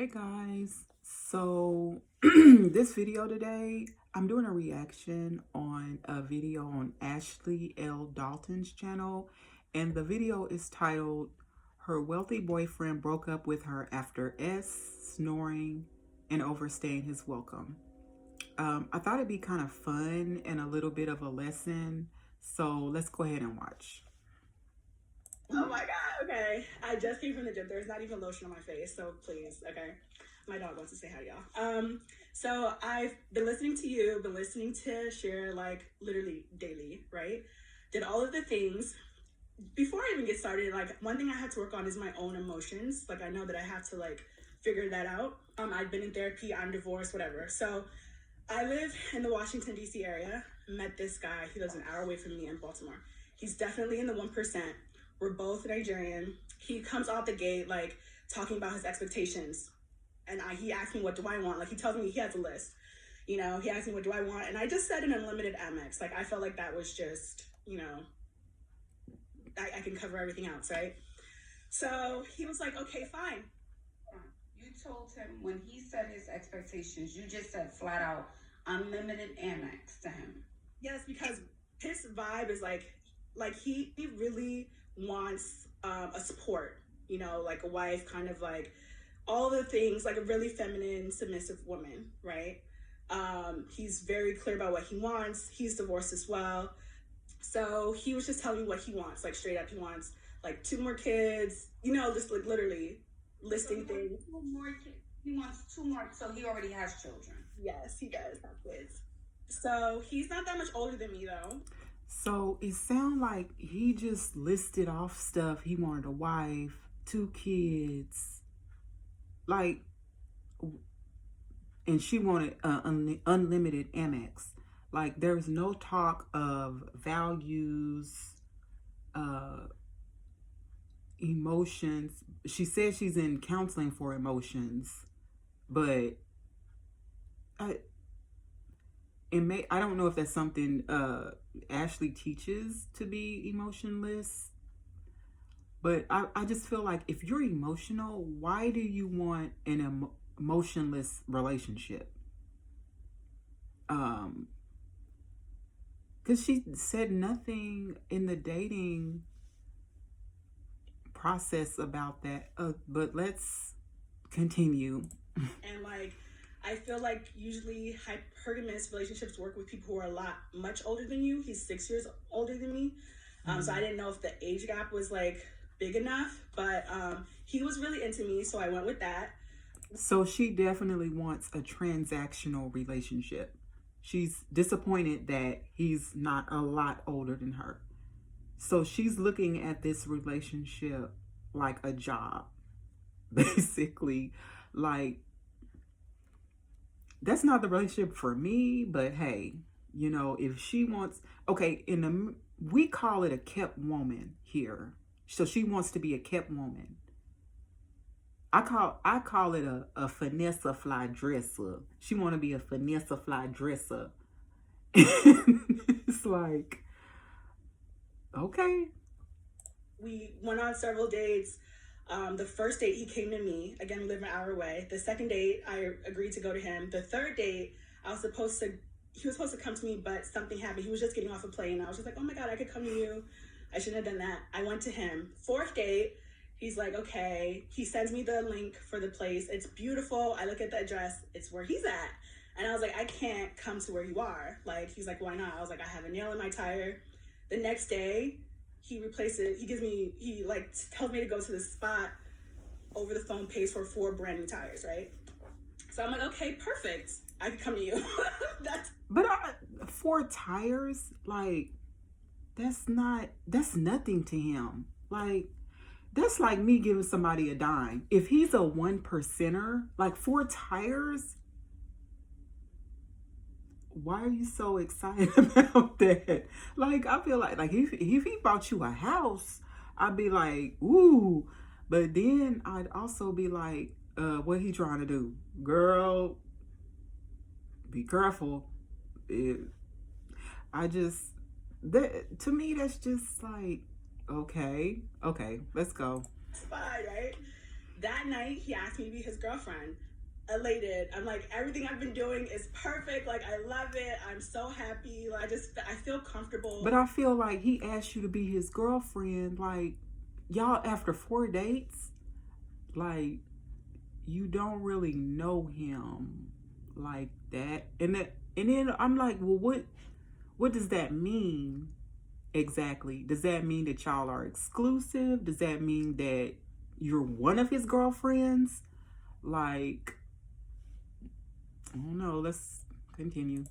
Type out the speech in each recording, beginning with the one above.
Hey guys, so this video today, I'm doing a reaction on a video on Ashley L Dalton's channel, and the video is titled Her Wealthy Boyfriend Broke Up with Her After Snoring and Overstaying His Welcome. I thought it'd be kind of fun and a little bit of a lesson, so let's go ahead and watch. Oh my god, okay. I just came from the gym. There's not even lotion on my face, so please, okay. My dog wants to say hi to y'all. So I've been listening to you, been listening to share like literally daily, right? Did all of the things. Before I even get started, like one thing I had to work on is my own emotions. Like I know that I have to like figure that out. I've been in therapy, I'm divorced, whatever. So I live in the Washington DC area. Met this guy. He lives an hour away from me in Baltimore. He's definitely in the 1%. We're both Nigerian. He comes out the gate like talking about his expectations. And he asked me, what do I want? Like he tells me he has a list. You know, he asked me, what do I want? And I just said an unlimited AMEX. Like I felt like that was just, I can cover everything else, right? So he was like, okay, fine. You told him when he set his expectations, you just said flat out unlimited Amex to him. Yes, because his vibe is like he really wants a support, like a wife, kind of like all the things, like a really feminine, submissive woman, right? He's very clear about what he wants. He's divorced as well. So he was just telling me what he wants, like straight up. He wants like 2 more kids, just like literally listing things. 2 more kids. He wants 2 more, so he already has children. Yes, he does have kids. So he's not that much older than me though. So it sounds like he just listed off stuff. He wanted a wife, 2 kids, like, and she wanted unlimited Amex. Like there's no talk of values, emotions. She says she's in counseling for emotions, but I don't know if that's something Ashley teaches, to be emotionless. But I just feel like if you're emotional, why do you want an emotionless relationship? Because she said nothing in the dating process about that. But let's continue. And like, I feel like usually hypergamous relationships work with people who are much older than you. He's 6 years older than me. So I didn't know if the age gap was like big enough, but he was really into me, so I went with that. So she definitely wants a transactional relationship. She's disappointed that he's not a lot older than her. So she's looking at this relationship like a job, basically. Like, that's not the relationship for me, but hey, if she wants, okay, we call it a kept woman here. So she wants to be a kept woman. I call it a finesse fly dresser. She want to be a finesse fly dresser. It's like, okay. We went on several dates. The first date, he came to me. Again, we live an hour away. The second date, I agreed to go to him. The third date, he was supposed to come to me, but something happened. He was just getting off a plane. I was just like, oh my God, I could come to you. I shouldn't have done that. I went to him. Fourth date, he's like, okay. He sends me the link for the place. It's beautiful. I look at the address. It's where he's at. And I was like, I can't come to where you are. Like, he's like, why not? I was like, I have a nail in my tire. The next day, he replaces, he tells me to go to this spot over the phone, pays for 4 brand new tires, right? So I'm like, okay, perfect. I can come to you. But 4 tires, like, that's nothing to him. Like, that's like me giving somebody a dime. If he's a 1%er, like 4 tires, why are you so excited about that? Like, I feel like if he bought you a house, I'd be like, ooh. But then I'd also be like, what he trying to do? Girl, be careful. To me, that's just like, okay, let's go. It's fine, right? That night, he asked me to be his girlfriend. Elated. I'm like, everything I've been doing is perfect. Like, I love it. I'm so happy. Like, I feel comfortable. But I feel like he asked you to be his girlfriend. Like, y'all, after 4 dates, like, you don't really know him like that. And then I'm like, well, what does that mean exactly? Does that mean that y'all are exclusive? Does that mean that you're one of his girlfriends? Like, I don't know. Let's continue.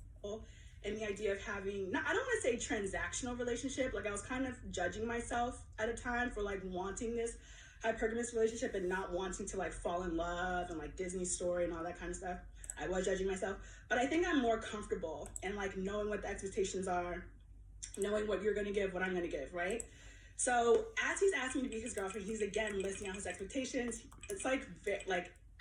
And the idea of having, I don't want to say transactional relationship. Like, I was kind of judging myself at a time for like wanting this hypergamous relationship and not wanting to like fall in love and like Disney story and all that kind of stuff. I was judging myself, but I think I'm more comfortable and like knowing what the expectations are, knowing what you're going to give, what I'm going to give, right? So as he's asking me to be his girlfriend, he's again listing out his expectations. It's like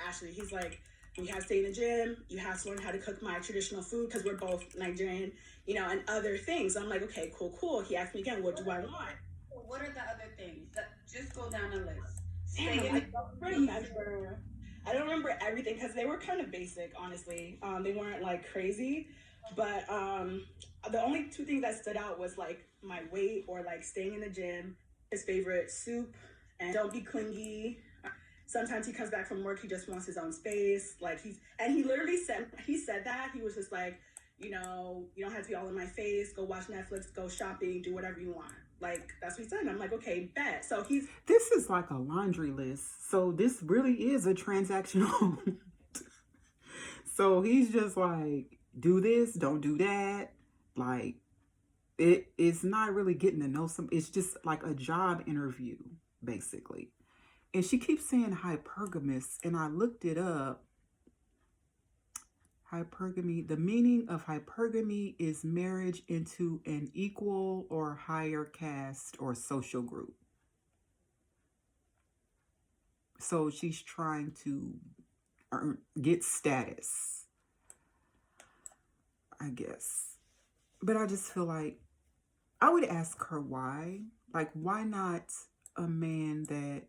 Ashley, he's like, you have to stay in the gym, you have to learn how to cook my traditional food because we're both Nigerian, you know, and other things. I'm like, okay, cool. He asked me again, what do I want? What are the other things? Just go down the list. Damn, I don't remember. I don't remember everything because they were kind of basic, honestly. They weren't like crazy, but the only two things that stood out was like my weight or like staying in the gym, his favorite soup, and don't be clingy. Sometimes he comes back from work, he just wants his own space. Like he literally said that. He was just like, you know, you don't have to be all in my face. Go watch Netflix, go shopping, do whatever you want. Like, that's what he said. And I'm like, okay, bet. So this is like a laundry list. So this really is a transactional. So he's just like, do this, don't do that. Like, it's not really getting to know it's just like a job interview, basically. And she keeps saying hypergamous, and I looked it up. Hypergamy, the meaning of hypergamy is marriage into an equal or higher caste or social group. So she's trying to get status, I guess. But I just feel like I would ask her why. Like, why not a man that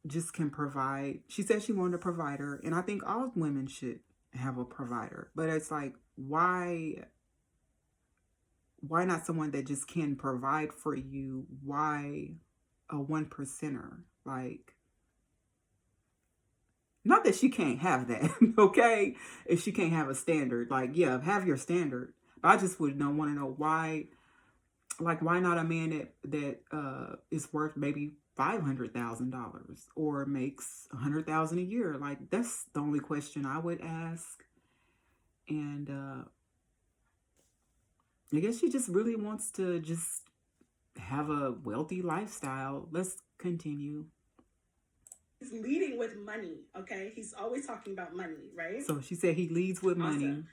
just can provide? She said she wanted a provider, and I think all women should have a provider. But it's like, why not someone that just can provide for you? Why a 1%er? Like, not that she can't have that, okay? If she can't have a standard, like, yeah, have your standard. But I just would want to know why. Like, why not a man that is worth maybe $500,000 or makes $100,000 a year? Like, that's the only question I would ask. And I guess she just really wants to just have a wealthy lifestyle. Let's continue. He's leading with money, okay? He's always talking about money, right? So she said he leads with money. Awesome.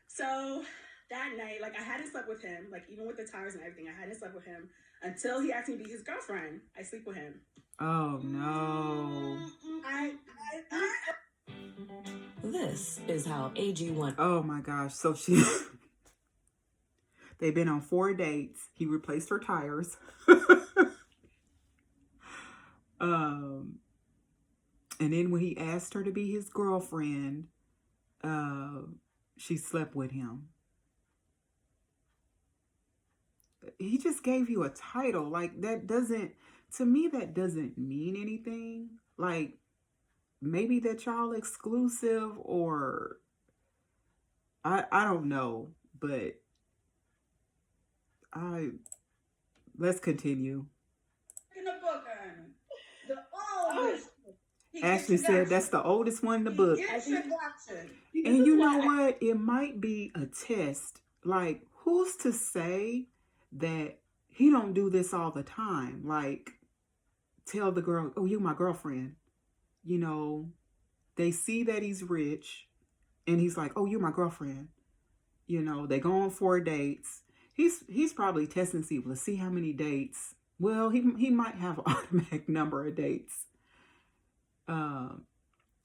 So that night, like, I hadn't slept with him, like, even with the tires and everything, I hadn't slept with him until he asked me to be his girlfriend. I sleep with him. Oh, no. This is how AG1. Oh, my gosh. So they've been on 4 dates. He replaced her tires. And then when he asked her to be his girlfriend, she slept with him. He just gave you a title. Like, to me, that doesn't mean anything. Like, maybe that y'all exclusive, or I don't know, but let's continue. In the book, the oldest. Ashley said that's the oldest one in the book. And you know what? It might be a test. Like, who's to say that he don't do this all the time? Like, tell the girl, oh, you're my girlfriend. You know, they see that he's rich, and he's like, oh, you're my girlfriend. You know, they go on 4 dates. He's probably testing people to see how many dates. Well, he might have an automatic number of dates.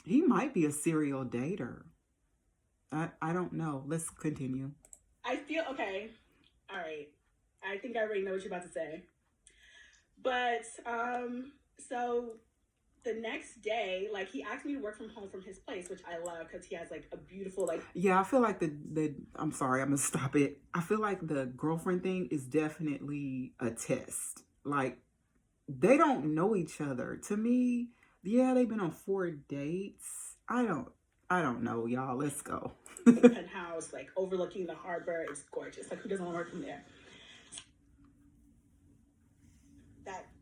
He might be a serial dater. I don't know. Let's continue. I feel okay. All right. I think I already know what you're about to say. But so the next day, like, he asked me to work from home from his place, which I love because he has like a beautiful, like, Yeah, I feel like the I'm sorry, I'm gonna stop it. I feel like the girlfriend thing is definitely a test. Like, they don't know each other. To me, yeah, they've been on 4 dates. I don't know, y'all. Let's go. penthouse, like overlooking the harbor. It's gorgeous. Like, who doesn't want to work from there?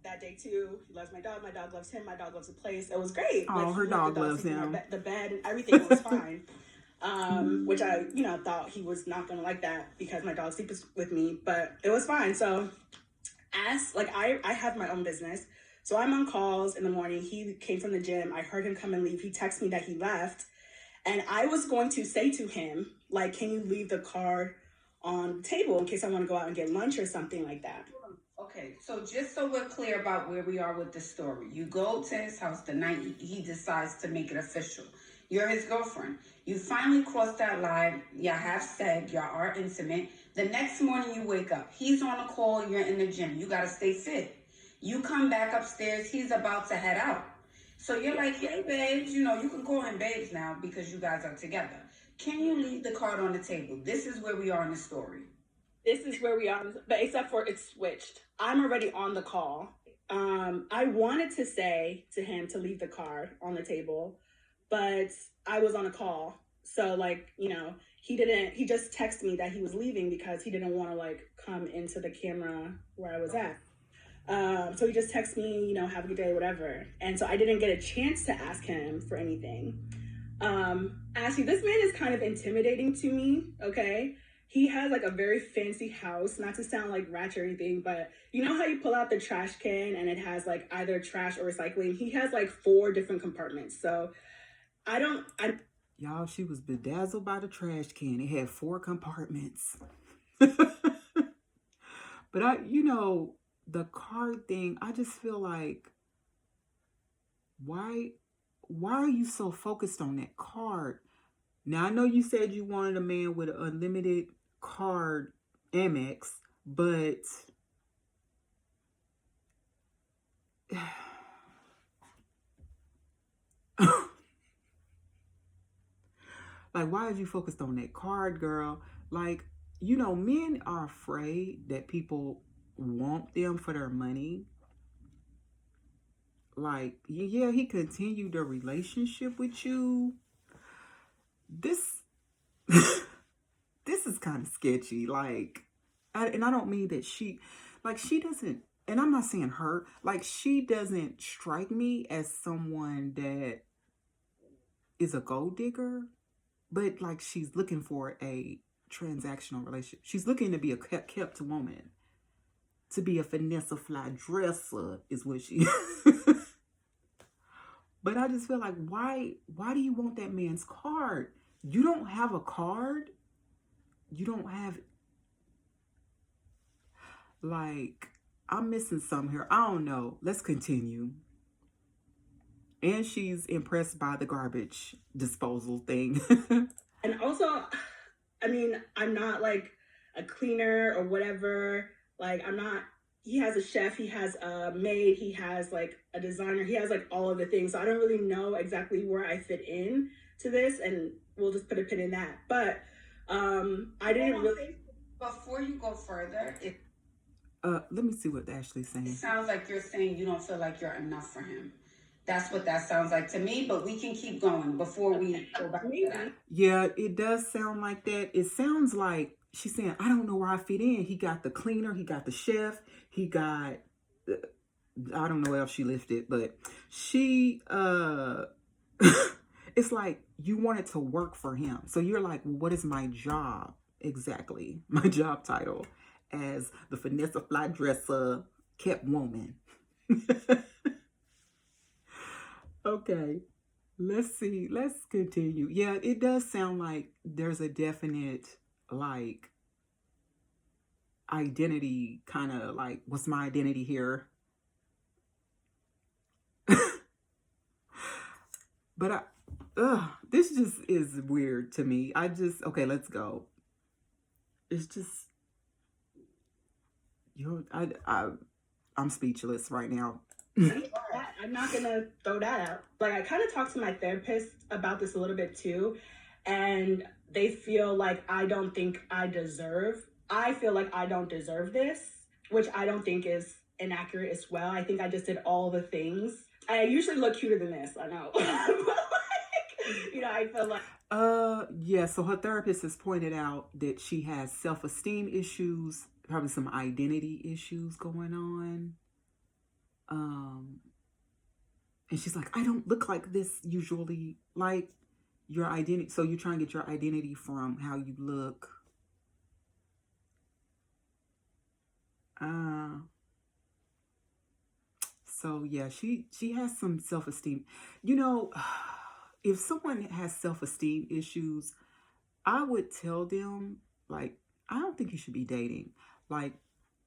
That day too, he loves my dog. My dog loves him. My dog loves the place. It was great. Oh, Like, her he had dog the dog loves sleeping in him. the bed and everything was fine. Which I, thought he was not gonna like that because my dog sleeps with me, but it was fine. So, I have my own business, so I'm on calls in the morning. He came from the gym. I heard him come and leave. He texted me that he left, and I was going to say to him, like, can you leave the car on the table in case I want to go out and get lunch or something like that. Okay, so just so we're clear about where we are with the story, you go to his house the night he decides to make it official. You're his girlfriend. You finally cross that line. Y'all have said y'all are intimate. The next morning you wake up. He's on a call. You're in the gym. You got to stay fit. You come back upstairs. He's about to head out. So you're like, hey, babes, you can call him babes now because you guys are together. Can you leave the card on the table? This is where we are in the story. This is where we are, but except for it's switched. I'm already on the call. I wanted to say to him to leave the card on the table, but I was on a call. So, like, he just texted me that he was leaving because he didn't want to, like, come into the camera where I was at. So he just texted me, have a good day, whatever. And so I didn't get a chance to ask him for anything. Ashley, this man is kind of intimidating to me, okay? He has like a very fancy house, not to sound like ratchet or anything, but you know how you pull out the trash can and it has like either trash or recycling? He has like 4 different compartments. So Y'all, she was bedazzled by the trash can. It had 4 compartments. But the card thing, I just feel like, why are you so focused on that card? Now, I know you said you wanted a man with an unlimited card AMEX, but like, why are you focused on that card, girl? Like, men are afraid that people want them for their money. Like, yeah, he continued the relationship with you. This this is kind of sketchy. Like, and I don't mean that she doesn't, and I'm not saying her, like, she doesn't strike me as someone that is a gold digger, but like, she's looking for a transactional relationship. She's looking to be a kept woman, to be a finesse fly dresser is what she But I just feel like, why do you want that man's card? You don't have a card. You don't have, like, I'm missing something here. I don't know. Let's continue. And she's impressed by the garbage disposal thing. and also, I mean, I'm not like a cleaner or whatever. Like, I'm not, he has a chef, he has a maid, he has like a designer, he has like all of the things. So I don't really know exactly where I fit in to this, and we'll just put a pin in that. But I didn't really. Before you go further, let me see what Ashley's saying. It sounds like you're saying you don't feel like you're enough for him. That's what that sounds like to me, but we can keep going before we go back to that. Yeah, it does sound like that. It sounds like she's saying, I don't know where I fit in. He got the cleaner, he got the chef, he got, I don't know where else she lifted, but she, it's like you wanted to work for him. So you're like, well, what is my job exactly? My job title as the finesse fly dresser kept woman. Okay, let's see. Let's continue. Yeah, it does sound like there's a definite, like, identity, kind of like, what's my identity here? But this just is weird to me. Okay, let's go. It's just, I'm speechless right now. I'm I'm not gonna throw that out. Like, I kind of talked to my therapist about this a little bit too, and they feel like I feel like I don't deserve this, which I don't think is inaccurate as well. I think I just did all the things. I usually look cuter than this, I know. But like, I feel like yeah, so her therapist has pointed out that she has self-esteem issues, probably some identity issues going on. And she's like, I don't look like this usually. Like, your identity, so you're trying to get your identity from how you look. So yeah, she has some self-esteem. If someone has self-esteem issues, I would tell them, like, I don't think you should be dating. Like,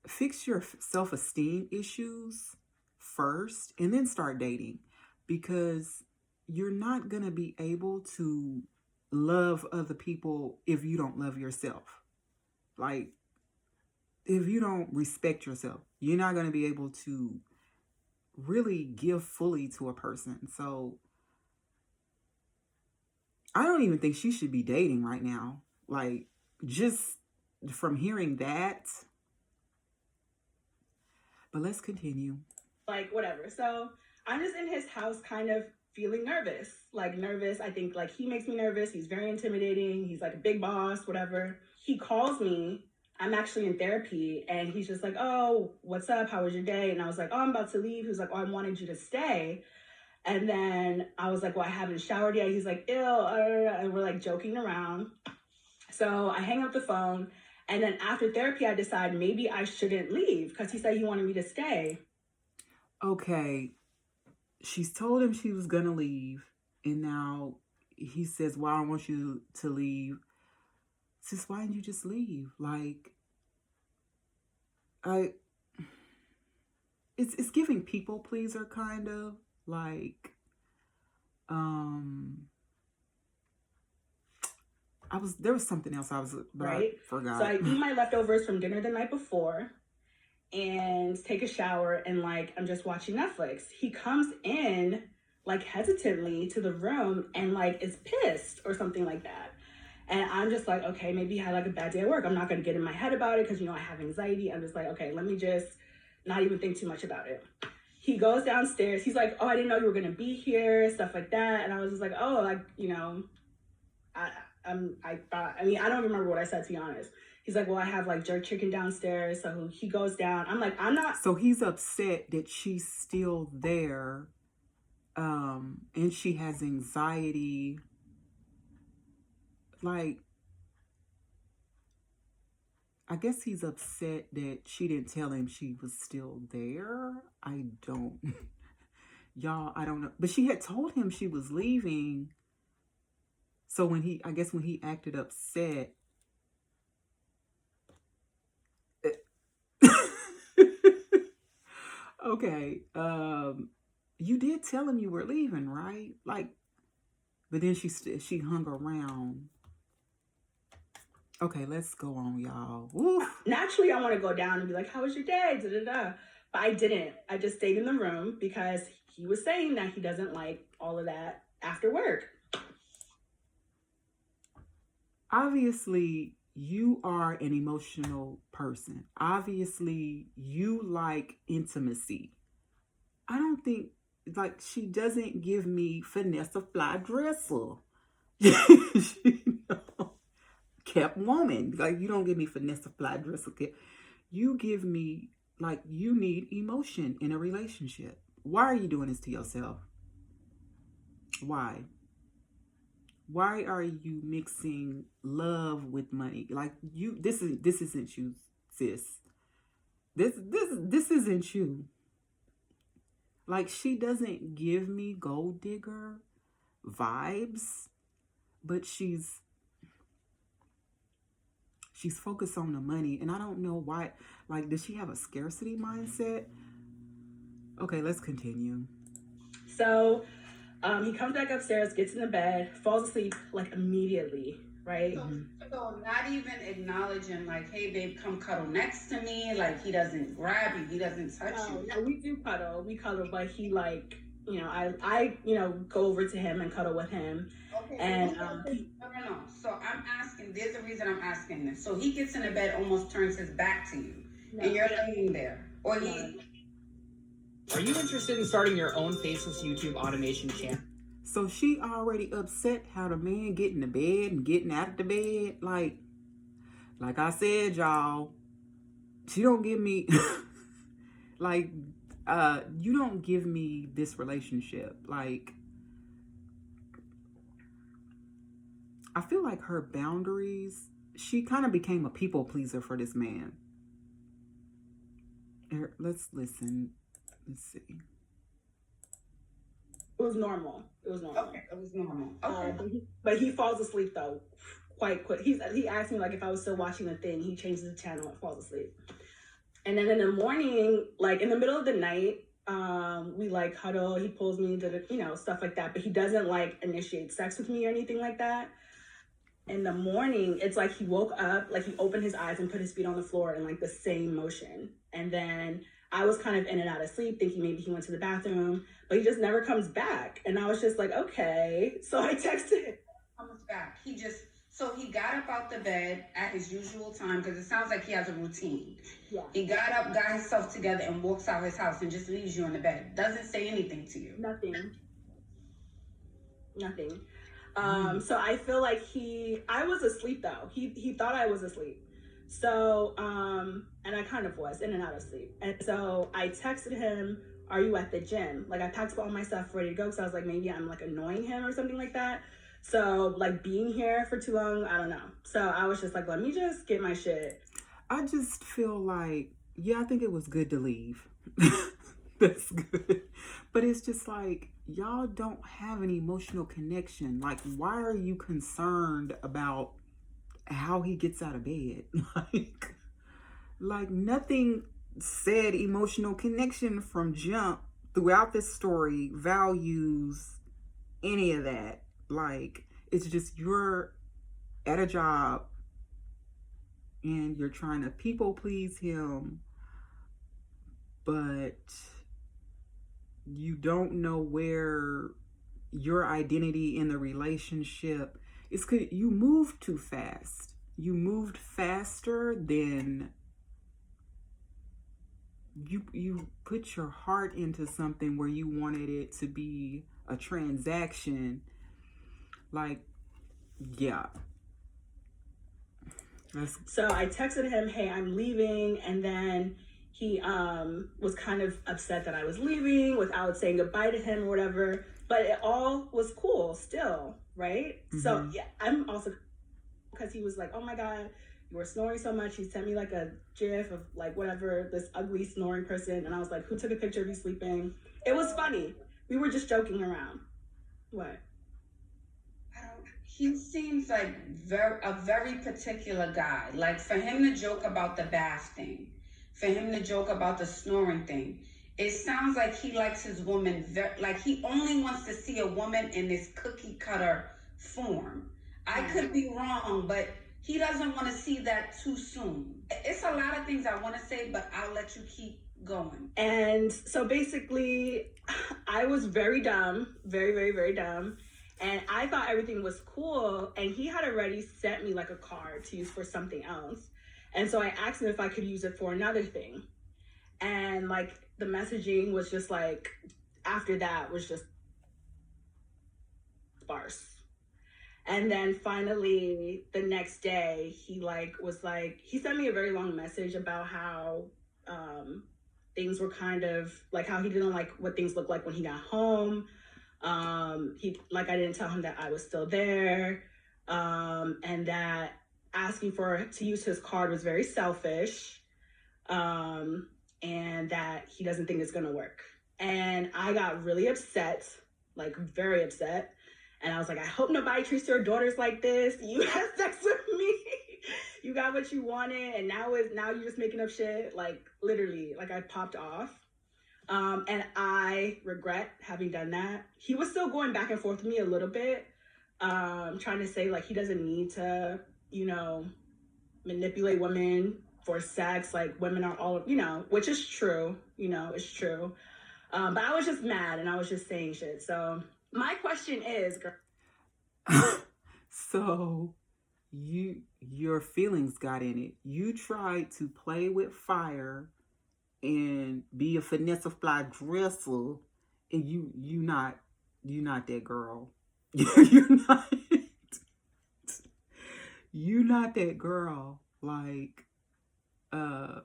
fix your self-esteem issues first and then start dating, because you're not going to be able to love other people if you don't love yourself. Like, if you don't respect yourself, you're not going to be able to really give fully to a person. So I don't even think she should be dating right now. Like, just from hearing that. But let's continue. Like, whatever. So I'm just in his house kind of feeling nervous. Like, nervous. I think, like, he makes me nervous. He's very intimidating. He's like a big boss, whatever. He calls me. I'm actually in therapy, and he's just like, oh, what's up? How was your day? And I was like, oh, I'm about to leave. He was like, oh, I wanted you to stay. And then I was like, well, I haven't showered yet. He's like, ew, and we're like joking around. So I hang up the phone. And then after therapy, I decide maybe I shouldn't leave because he said he wanted me to stay. Okay. She's told him she was going to leave. And now he says, well, I don't want you to leave. Sis, why didn't you just leave? Like, it's giving people pleaser kind of. Like, there was something else I forgot. So I eat my leftovers from dinner the night before and take a shower, and like, I'm just watching Netflix. He comes in like hesitantly to the room and like is pissed or something like that. And I'm just like, okay, maybe he had like a bad day at work. I'm not going to get in my head about it because, I have anxiety. I'm just like, okay, let me just not even think too much about it. He goes downstairs. He's like, oh, I didn't know you were going to be here, stuff like that. And I was just like, oh, like, I don't remember what I said, to be honest. He's like, well, I have like jerk chicken downstairs. So he goes down. I'm like, I'm not. So he's upset that she's still there. And she has anxiety. Like, I guess he's upset that she didn't tell him she was still there. I don't know. But she had told him she was leaving. So when he acted upset. Okay. You did tell him you were leaving, right? Like, but then she hung around. Okay, let's go on, y'all. Woo. Naturally, I want to go down and be like, how was your day? Da-da-da. But I didn't. I just stayed in the room because he was saying that he doesn't like all of that after work. Obviously, you are an emotional person. Obviously, you like intimacy. I don't think, like, she doesn't give me finesse a fly dresser. Kept woman. Like, you don't give me finesse a fly dresser. You give me, like, you need emotion in a relationship. Why are you doing this to yourself? Why? Why are you mixing love with money? Like, this isn't you, sis. This isn't you. Like, she doesn't give me gold digger vibes, but she's focused on the money, and I don't know why. Like, does she have a scarcity mindset? Okay, let's continue. So he comes back upstairs, gets in the bed, falls asleep like immediately, right? So not even acknowledging, like, hey babe, come cuddle next to me. Like, he doesn't grab you, he doesn't touch you. Yeah, we do cuddle, but he like I go over to him and cuddle with him. Okay, And no. So I'm asking, there's a reason I'm asking this. So he gets in the bed, almost turns his back to you, and you're laying there. Or he. Are you interested in starting your own faceless YouTube automation channel? So she already upset how the man get in the bed and getting out of the bed. Like I said, y'all, she don't give me like you don't give me this relationship. Like, I feel like her boundaries, she kind of became a people pleaser for this man. Let's listen. Let's see. It was normal. Okay, it was normal. Okay. But he falls asleep though quite quick. He asked me like if I was still watching the thing. He changes the channel and falls asleep. And then in the morning, like in the middle of the night, we like huddle. He pulls me into stuff like that. But he doesn't like initiate sex with me or anything like that. In the morning, it's like he woke up, like he opened his eyes and put his feet on the floor in like the same motion. And then I was kind of in and out of sleep, thinking maybe he went to the bathroom, but he just never comes back. And I was just like, okay. So I texted him. Comes back. So he got up out the bed at his usual time, because it sounds like he has a routine. Yeah. He got up, got himself together, and walks out his house and just leaves you in the bed. Doesn't say anything to you. Nothing. So I feel like I was asleep though. He thought I was asleep. So, and I kind of was in and out of sleep. And so I texted him, are you at the gym? Like I packed up all my stuff ready to go. So I was like, maybe I'm like annoying him or something like that. So like being here for too long, I don't know. So I was just like, let me just get my shit. I just feel like, yeah, I think it was good to leave. That's good. But it's just like, y'all don't have an emotional connection. Like, why are you concerned about how he gets out of bed? Like nothing said emotional connection from jump throughout this story, values, any of that. Like, it's just you're at a job and you're trying to people please him, but you don't know where your identity in the relationship is. You moved too fast. You moved faster than you put your heart into something where you wanted it to be a transaction. Like, yeah. So I texted him, hey, I'm leaving. And then he was kind of upset that I was leaving without saying goodbye to him or whatever. But it all was cool still, right? Mm-hmm. So yeah, I'm also, because he was like, oh my God, you were snoring so much. He sent me like a gif of like whatever, this ugly snoring person. And I was like, who took a picture of you sleeping? It was funny. We were just joking around. What? He seems like a very particular guy. Like for him to joke about the bath thing, for him to joke about the snoring thing, it sounds like he likes his woman, like he only wants to see a woman in this cookie cutter form. I could be wrong, but he doesn't want to see that too soon. It's a lot of things I want to say, but I'll let you keep going. And so basically, I was very dumb, very, very, very dumb. And I thought everything was cool. And he had already sent me like a card to use for something else. And so I asked him if I could use it for another thing. And like the messaging was just like, after that was just sparse. And then finally the next day he he sent me a very long message about how things were kind of like how he didn't like what things looked like when he got home. I didn't tell him that I was still there, and that asking to use his card was very selfish, and that he doesn't think it's gonna work. And I got really upset, like very upset. And I was like, I hope nobody treats their daughters like this. You had sex with me. You got what you wanted, and now you're just making up shit. Like literally, like I popped off. And I regret having done that. He was still going back and forth with me a little bit, trying to say like he doesn't need to, manipulate women for sex. Like women are all, which is true, it's true. But I was just mad and I was just saying shit. So my question is, So your feelings got in it. You tried to play with fire and be a finesse fly dresser, and you not that girl. you're not you not that girl. Like, uh,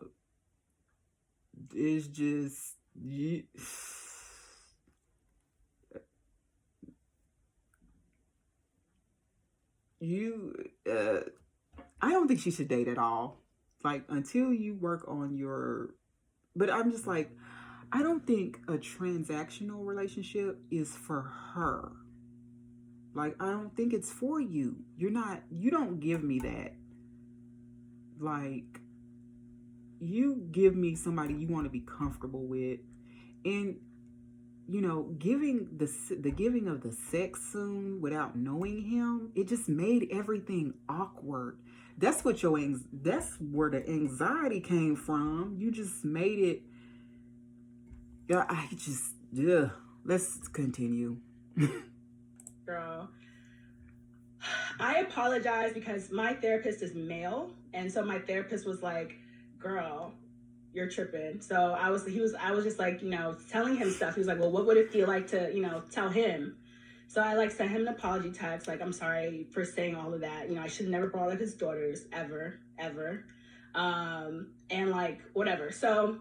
it's just you. I don't think she should date at all. Like, until you work on your. But I'm just like, I don't think a transactional relationship is for her. Like, I don't think it's for you. You don't give me that. Like, you give me somebody you want to be comfortable with. And, giving the giving of the sex soon without knowing him, it just made everything awkward. That's where the anxiety came from. You just made it. Yeah, yeah. Let's continue. girl, I apologize because my therapist is male, and so my therapist was like, "Girl, you're tripping." So I was just like, telling him stuff. He was like, "Well, what would it feel like to, tell him?" So I like sent him an apology text, like, "I'm sorry for saying all of that. I should have never brought up his daughters ever, ever." And like whatever. So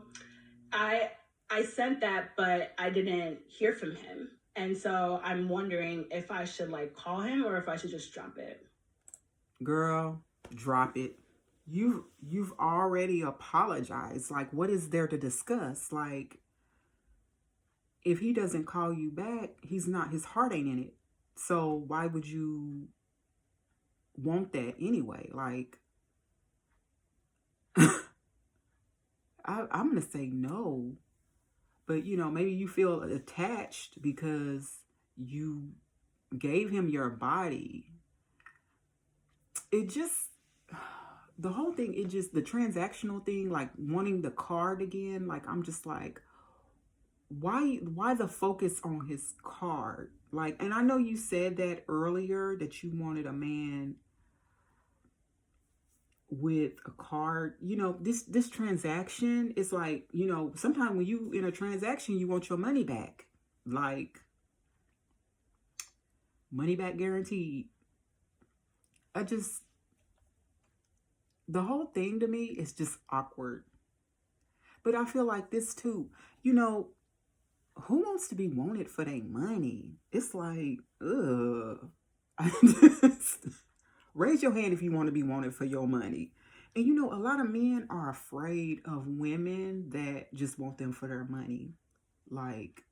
I I sent that, but I didn't hear from him. And so I'm wondering if I should like call him or if I should just drop it. Girl, drop it. You've already apologized. Like, what is there to discuss? Like, if he doesn't call you back, his heart ain't in it. So why would you want that anyway? Like, I'm gonna say no. But maybe you feel attached because you gave him your body. It just the whole thing, the transactional thing, like wanting the card again, like I'm just like, why the focus on his card? Like, and I know you said that earlier that you wanted a man with a card. This transaction is like, sometimes when you in a transaction, you want your money back. Like, money back guaranteed. The whole thing to me is just awkward. But I feel like this too. Who wants to be wanted for their money? It's like, ugh. Raise your hand if you want to be wanted for your money. And a lot of men are afraid of women that just want them for their money. Like,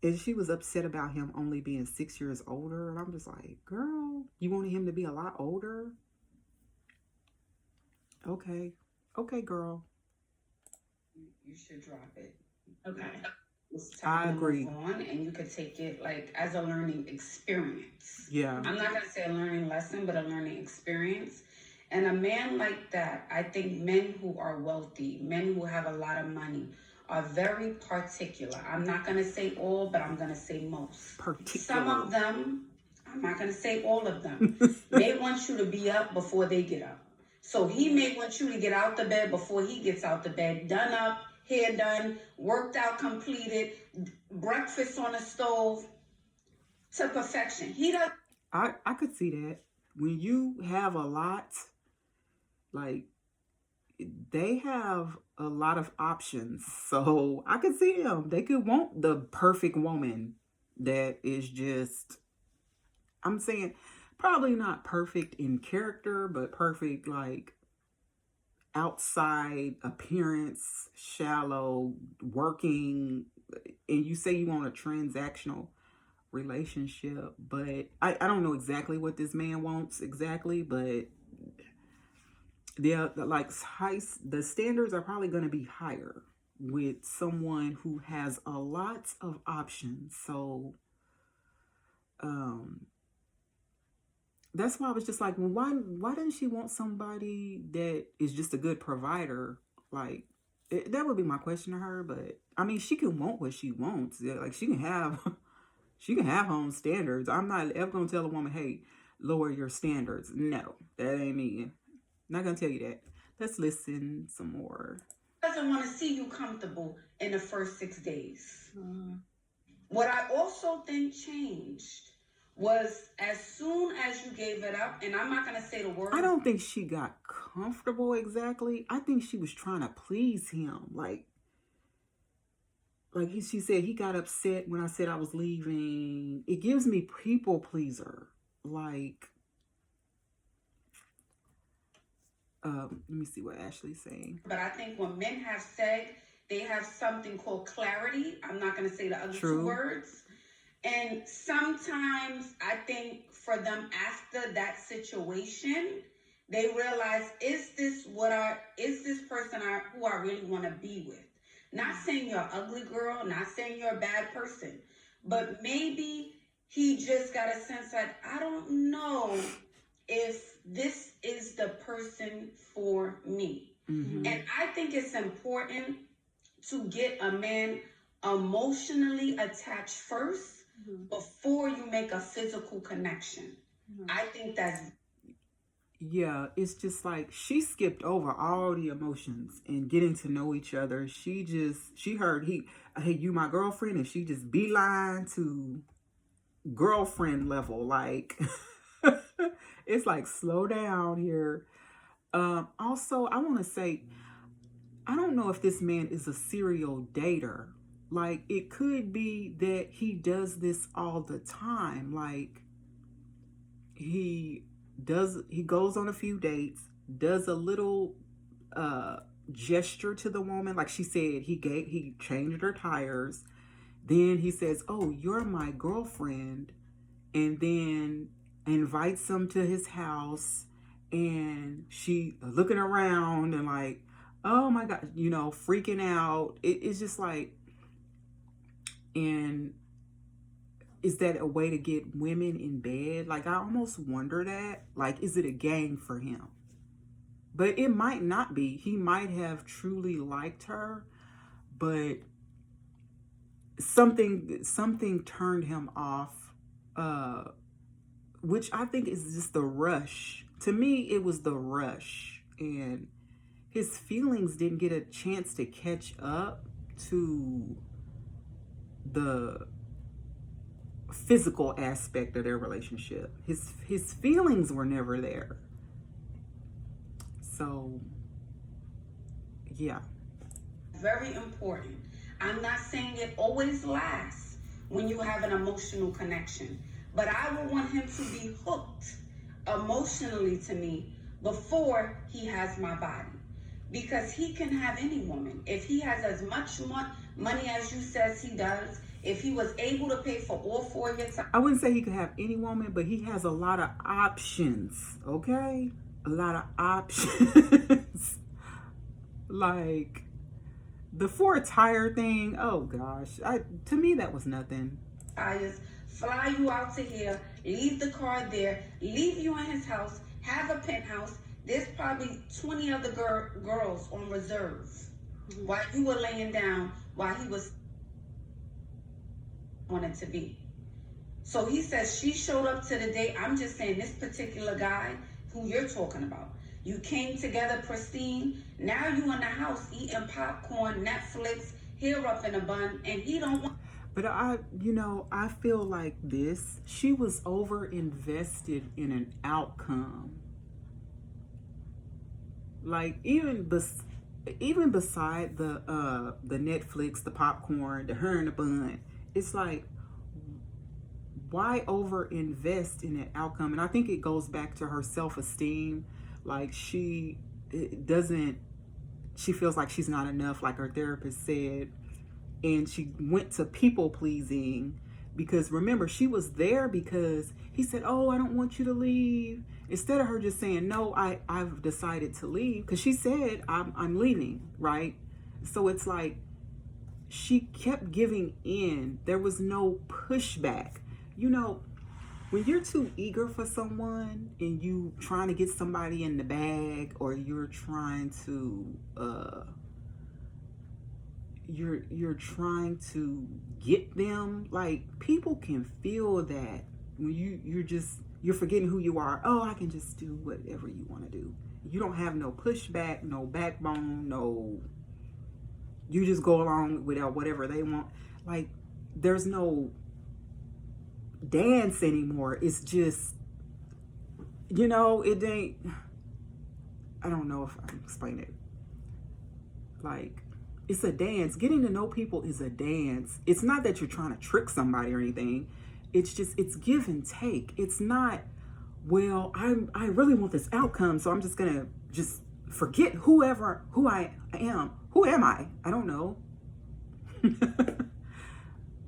and she was upset about him only being 6 years older. And I'm just like, girl, you wanted him to be a lot older? Okay. Okay, girl. You should drop it. Okay. It's time I agree. to move on, and you could take it like as a learning experience. Yeah. I'm not gonna say a learning lesson, but a learning experience. And a man like that, I think men who are wealthy, men who have a lot of money, are very particular. I'm not gonna say all, but I'm gonna say most. Particular. Some of them, I'm not gonna say all of them, may want you to be up before they get up. So he may want you to get out the bed before he gets out the bed, done up, hair done, worked out, completed, breakfast on the stove to perfection. He does. I could see that. When you have a lot, like, they have a lot of options. So I could see them. They could want the perfect woman that is just, I'm saying, probably not perfect in character, but perfect, like, outside appearance, shallow, working. And you say you want a transactional relationship, but I don't know exactly what this man wants exactly, but the standards are probably going to be higher with someone who has a lot of options. So that's why I was just like, well, why doesn't she want somebody that is just a good provider? Like, That would be my question to her. But I mean, she can want what she wants. Yeah, like she can have, she can have her own standards. I'm not ever gonna tell a woman, "Hey, lower your standards." No, that ain't me. Not gonna tell you that. Let's listen some more. Doesn't want to see you comfortable in the first 6 days. What I also think changed was as soon as you gave it up, and I'm not going to say the word. I don't think she got comfortable exactly. I think she was trying to please him. She said he got upset when I said I was leaving. It gives me people pleaser. Let me see what Ashley's saying. But I think when men have said they have something called clarity, I'm not going to say the other two words. And sometimes I think for them after that situation, they realize, is this person who I really want to be with? Not saying you're an ugly girl, not saying you're a bad person, but maybe he just got a sense like, I don't know if this is the person for me. Mm-hmm. And I think it's important to get a man emotionally attached first before you make a physical connection. I think that's... Yeah, it's just like she skipped over all the emotions and getting to know each other. She heard hey, you my girlfriend, and she just beeline to girlfriend level. Like, it's like, slow down here. Also, I want to say, I don't know if this man is a serial dater. Like, it could be that he does this all the time. Like, he goes on a few dates, does a little gesture to the woman. Like she said, he changed her tires. Then he says, "Oh, you're my girlfriend," and then invites them to his house, and she looking around and like, oh my God, freaking out. It's just like, and is that a way to get women in bed? Like, I almost wonder that. Like, is it a game for him? But it might not be. He might have truly liked her, but something turned him off, which I think is just the rush. To me, it was the rush. And his feelings didn't get a chance to catch up to the physical aspect of their relationship. His feelings were never there. So yeah, very important. I'm not saying it always lasts when you have an emotional connection, but I would want him to be hooked emotionally to me before he has my body, because he can have any woman. If he has as much money as you says he does, if he was able to pay for all 4 of your time. I wouldn't say he could have any woman, but he has a lot of options, okay? A lot of options. Like, the 4 tire thing, oh gosh. To me, that was nothing. Tires, fly you out to here, leave the car there, leave you in his house, have a penthouse. There's probably 20 other girls on reserve while you were laying down, while he was wanted to be. So he says she showed up to the date. I'm just saying, this particular guy who you're talking about, you came together pristine. Now you in the house eating popcorn, Netflix, hair up in a bun, and he don't want. But I feel like this, she was over invested in an outcome. Like, even beside the Netflix, the popcorn, the hair in the bun, it's like, why over invest in an outcome? And I think it goes back to her self-esteem. Like, she feels like she's not enough, like her therapist said. And she went to people pleasing, because remember, she was there because he said, "Oh, I don't want you to leave." Instead of her just saying, "No, I've decided to leave," because she said, I'm leaving, right? So it's like, she kept giving in. There was no pushback. When you're too eager for someone and you trying to get somebody in the bag, or you're trying to you're trying to get them. Like, people can feel that when you're forgetting who you are. Oh, I can just do whatever you want to do. You don't have no pushback, no backbone, no, you just go along with whatever they want. Like, there's no dance anymore. It's just, it ain't, I don't know if I can explain it. Like, it's a dance. Getting to know people is a dance. It's not that you're trying to trick somebody or anything. It's just, it's give and take. It's not, well, I really want this outcome, so I'm just gonna just forget who I am. Who am I? I don't know.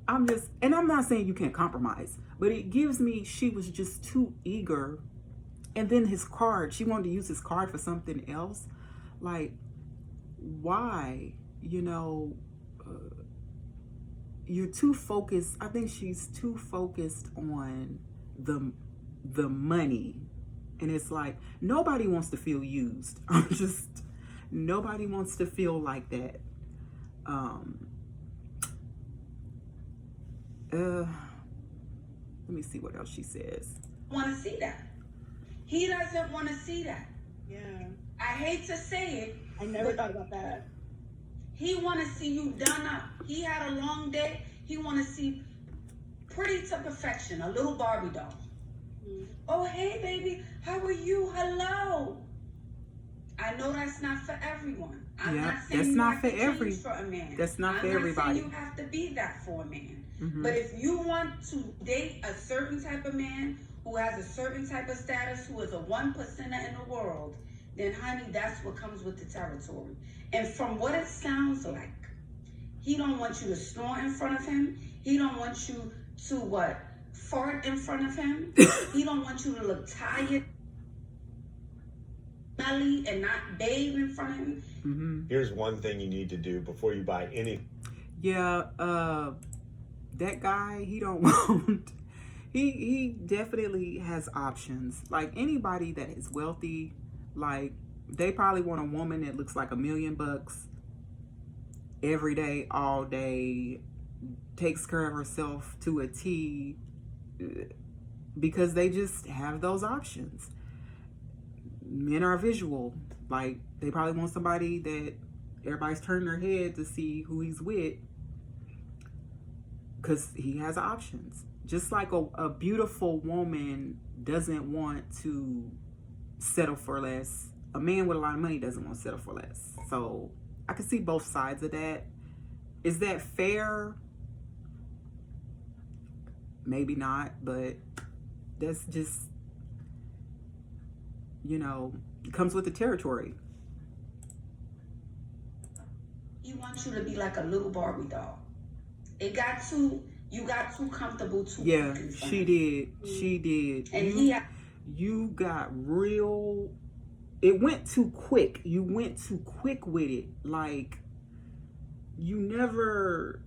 And I'm not saying you can't compromise, but it gives me, she was just too eager. And then his card, she wanted to use his card for something else. Like, why? You're too focused. I think she's too focused on the money. And it's like, nobody wants to feel used. Nobody wants to feel like that. Let me see what else she says. Want to see that. He doesn't want to see that. Yeah. I hate to say it. I never thought about that. He want to see you done up. He had a long day. He want to see pretty to perfection, a little Barbie doll. Oh, hey, baby. How are you? Hello. I know that's not for everyone. I'm not saying that's you not have for to every. change for a man. That's not for I'm everybody. not saying you have to be that for a man. Mm-hmm. But if you want to date a certain type of man who has a certain type of status, who is a 1%er in the world, then honey, that's what comes with the territory. And from what it sounds like, he don't want you to snore in front of him. He don't want you to fart in front of him. He don't want you to look tired, smelly, and not bathe in front of him. Mm-hmm. Here's one thing you need to do before you buy any. Yeah, that guy, he don't want. He definitely has options. Like, anybody that is wealthy, like, they probably want a woman that looks like $1 million every day, all day, takes care of herself to a T, because they just have those options. Men are visual. Like, they probably want somebody that everybody's turning their head to see who he's with, because he has options. Just like a beautiful woman doesn't want to settle for less, a man with a lot of money doesn't want to settle for less. So I can see both sides of that. Is that fair? Maybe not, but that's just, it comes with the territory. He wants you to be like a little Barbie doll. You got too comfortable too Yeah, quick in front she of him. did. She did. And you got real. It went too quick. You went too quick with it. Like, you never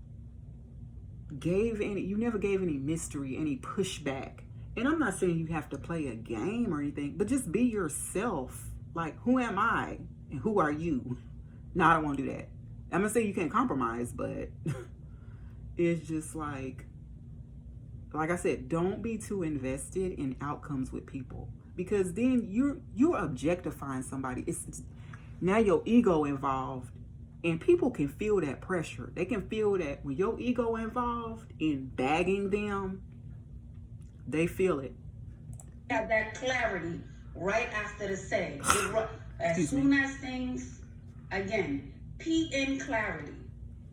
gave any mystery, any pushback. And I'm not saying you have to play a game or anything, but just be yourself. Like, who am I and who are you? No, I don't want to do that. I'm not saying you can't compromise, but it's just like I said, don't be too invested in outcomes with people, because then you're objectifying somebody. It's now your ego involved, and people can feel that pressure. They can feel that when your ego involved in bagging them, they feel it. have that clarity right after the say. As soon as things, again, PN clarity.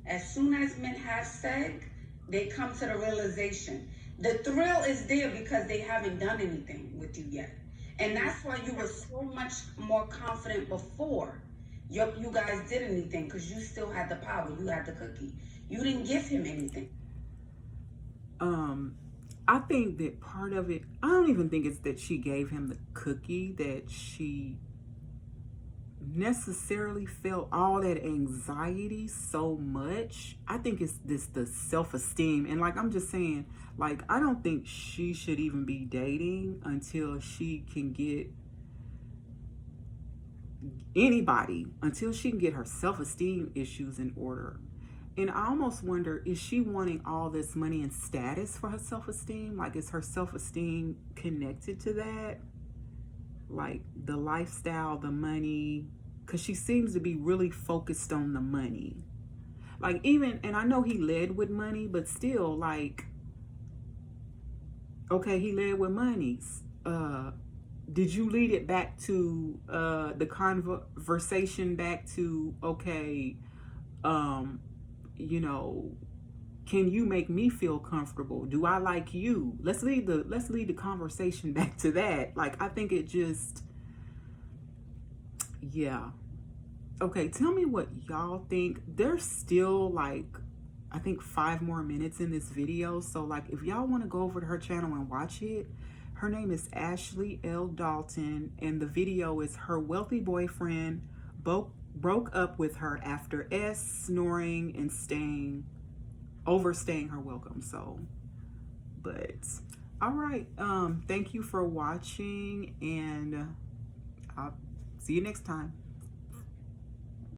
As soon as men have said, they come to the realization. The thrill is there because they haven't done anything with you yet. And that's why you were so much more confident before you guys did anything, because you still had the power. You had the cookie. You didn't give him anything. I think that part of it, I don't even think it's that she gave him the cookie, that she necessarily felt all that anxiety so much. I think it's the self-esteem. And like, I'm just saying, like, I don't think she should even be dating until she can get anybody, until she can get her self-esteem issues in order. And I almost wonder, is she wanting all this money and status for her self-esteem? Like, is her self-esteem connected to that? Like the lifestyle, the money, because she seems to be really focused on the money. Like, even, and I know he led with money, but still, like, okay, he led with monies. Did you lead it back to the conversation back to, okay, you know, can you make me feel comfortable? Do I like you? Let's lead the conversation back to that. Like, I think it just, yeah. Okay, tell me what y'all think. There's still like, I think 5 more minutes in this video. So like, if y'all want to go over to her channel and watch it, her name is Ashley L Dalton, and the video is her wealthy boyfriend broke up with her after snoring and overstaying her welcome. So, but all right, thank you for watching, and I'll see you next time.